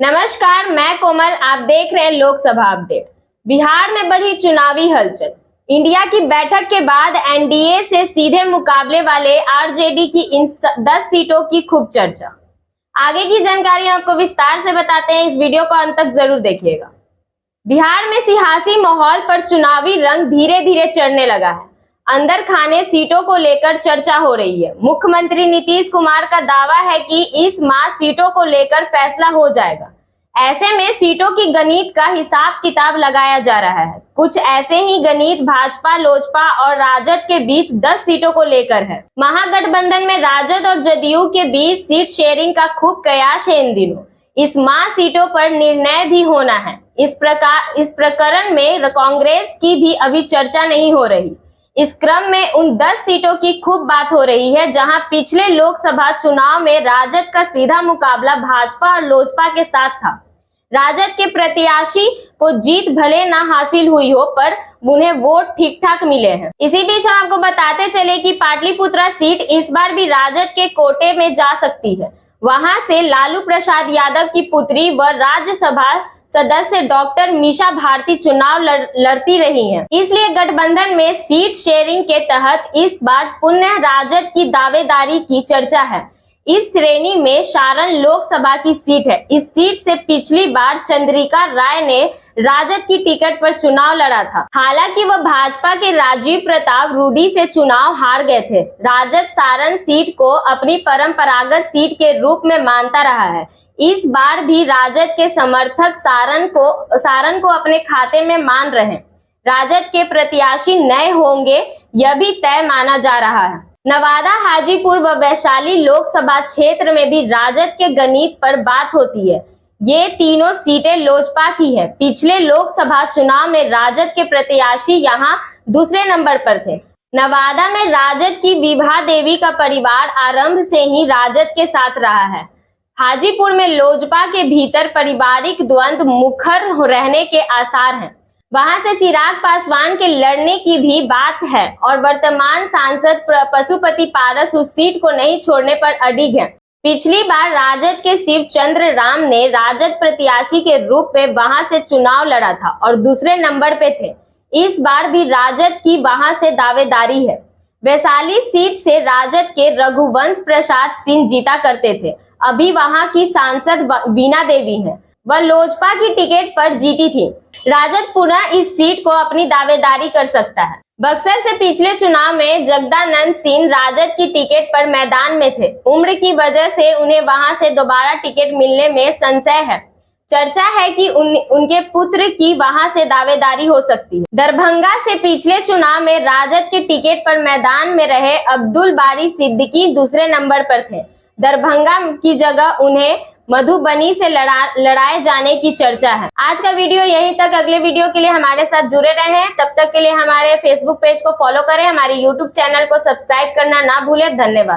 नमस्कार, मैं कोमल। आप देख रहे हैं लोकसभा अपडेट। बिहार में बढ़ी चुनावी हलचल। इंडिया की बैठक के बाद एनडीए से सीधे मुकाबले वाले आरजेडी की इन 10 सीटों की खूब चर्चा। आगे की जानकारी आपको विस्तार से बताते हैं, इस वीडियो को अंत तक जरूर देखिएगा। बिहार में सियासी माहौल पर चुनावी रंग धीरे धीरे चढ़ने लगा है। अंदर खाने सीटों को लेकर चर्चा हो रही है। मुख्यमंत्री नीतीश कुमार का दावा है कि इस माह सीटों को लेकर फैसला हो जाएगा। ऐसे में सीटों की गणित का हिसाब किताब लगाया जा रहा है। कुछ ऐसे ही गणित भाजपा, लोजपा और राजद के बीच 10 सीटों को लेकर है। महागठबंधन में राजद और जदयू के बीच सीट शेयरिंग का खूब कयास है इन दिनों। इस माह सीटों पर निर्णय भी होना है। इस प्रकरण में कांग्रेस की भी अभी चर्चा नहीं हो रही। इस क्रम में उन 10 सीटों की खूब बात हो रही है, जहां पिछले लोकसभा चुनाव में राजद का सीधा मुकाबला भाजपा और लोजपा के साथ था। राजद के प्रत्याशी को जीत भले न हासिल हुई हो, पर उन्हें वोट ठीक ठाक मिले हैं। इसी बीच हम आपको बताते चले कि पाटलिपुत्रा सीट इस बार भी राजद के कोटे में जा सकती है। वहां से लालू प्रसाद यादव की पुत्री व राज्यसभा सदस्य डॉक्टर मीसा भारती चुनाव लड़ती रही हैं। इसलिए गठबंधन में सीट शेयरिंग के तहत इस बार पुनः राजद की दावेदारी की चर्चा है। इस श्रेणी में सारण लोकसभा की सीट है। इस सीट से पिछली बार चंद्रिका राय ने राजद की टिकट पर चुनाव लड़ा था। हालांकि वह भाजपा के राजीव प्रताप रूडी से चुनाव हार गए थे। राजद सारण सीट को अपनी परंपरागत सीट के रूप में मानता रहा है। इस बार भी राजद के समर्थक सारण को अपने खाते में मान रहे हैं। राजद के प्रत्याशी नए होंगे, यह भी तय माना जा रहा है। नवादा, हाजीपुर व वैशाली लोकसभा क्षेत्र में भी राजद के गणित पर बात होती है। ये तीनों सीटें लोजपा की है। पिछले लोकसभा चुनाव में राजद के प्रत्याशी यहां दूसरे नंबर पर थे। नवादा में राजद की विभा देवी का परिवार आरंभ से ही राजद के साथ रहा है। हाजीपुर में लोजपा के भीतर पारिवारिक द्वंद्व मुखर रहने के आसार हैं। वहां से चिराग पासवान के लड़ने की भी बात है और वर्तमान सांसद पशुपति पारस उस सीट को नहीं छोड़ने पर अडिग हैं। पिछली बार राजद के शिवचंद्र राम ने राजद प्रत्याशी के रूप में वहां से चुनाव लड़ा था और दूसरे नंबर पे थे। इस बार भी राजद की वहां से दावेदारी है। वैशाली सीट से राजद के रघुवंश प्रसाद सिंह जीता करते थे। अभी वहां की सांसद वीणा देवी हैं। वह लोजपा की टिकट पर जीती थी। राजद पुनः इस सीट को अपनी दावेदारी कर सकता है। बक्सर से पिछले चुनाव में जगदानंद सिंह राजद की टिकट पर मैदान में थे। उम्र की वजह से उन्हें वहां से दोबारा टिकट मिलने में संशय है। चर्चा है कि उनके पुत्र की वहां से दावेदारी हो सकती है। दरभंगा से पिछले चुनाव में राजद के टिकट पर मैदान में रहे अब्दुल बारी सिद्दीकी दूसरे नंबर पर थे। दरभंगा की जगह उन्हें मधुबनी से लड़ाए जाने की चर्चा है। आज का वीडियो यहीं तक। अगले वीडियो के लिए हमारे साथ जुड़े रहें। तब तक के लिए हमारे फेसबुक पेज को फॉलो करें, हमारे यूट्यूब चैनल को सब्सक्राइब करना ना भूलें। धन्यवाद।